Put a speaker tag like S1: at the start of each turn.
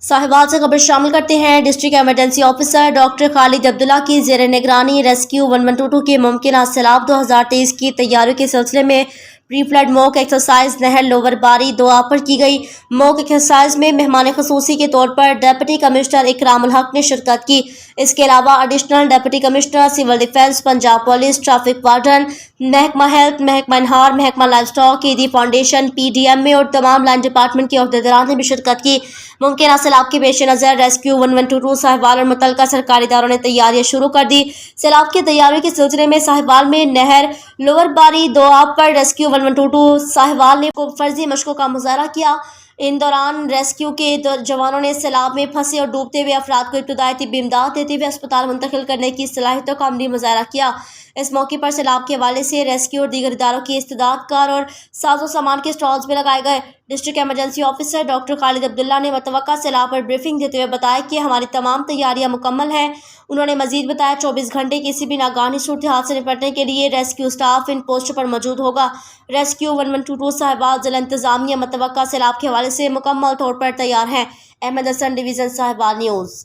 S1: साहिवाल से खबर शामिल करते हैं। District emergency officer doctor Khalid Abdullah की ज़ेर निगरानी रेस्क्यू 1122 के मुमकिन सैलाब 2023 की तैयारियों के सिलसिले में प्री फ्लड मॉक एक्सरसाइज नहर लोअर बारी दोआ पर की गई। मॉक एक्सरसाइज में मेहमान खसूसी के तौर पर डिप्टी कमिश्नर इकरामुल हक ने शिरकत की। इसके अलावा additional deputy commissioner civil defence, Punjab police, traffic warden, महकमा हेल्थ, महकमा इनहार, महकमा livestock, Edhi foundation, PDMA और तमाम लाइन डिपार्टमेंट के अहदेदारान ने भी शिरकत की। मुमकिन सैलाब के पेश नज़र रेस्क्यू 1122 साहिवाल और मुतल्लिका सरकारी इदारों ने तैयारियां शुरू कर दी। सैलाब की तैयारियों के सिलसिले में साहिवाल में नहर लोअर बारी दोआ पर रेस्क्यू 1122 साहिवाल ने फर्जी मशकों का मुजाहरा किया। इन दौरान रेस्क्यू के जवानों ने सैलाब में फंसे और डूबते हुए अफराद को इब्तदाई तिब्बी इमदाद देते हुए अस्पताल मुंतकिल करने की सलाहियतों का अमली मुजाहरा किया। इस मौके पर सैलाब के हवाले से रेस्क्यू और दीगर इदारों की इस्तेदाद कार और साजो सामान के स्टॉल्स भी लगाए गए। District emergency officer doctor Khalid Abdullah ने मुतवक्का सैलाब पर ब्रीफिंग देते हुए बताया कि हमारी तमाम तैयारियां मुकम्मल हैं। उन्होंने मजीद बताया 24 घंटे किसी भी नागानी सूरत हाल से निपटने के लिए रेस्क्यू स्टाफ इन पोस्टों पर मौजूद होगा। रेस्क्यू 1122 साहिवाल जिला इंतजामिया मुतवक्का सैलाब के हवाले से मुकम्मल तौर पर तैयार हैं। Ahmad Hassan, division Sahiwal news.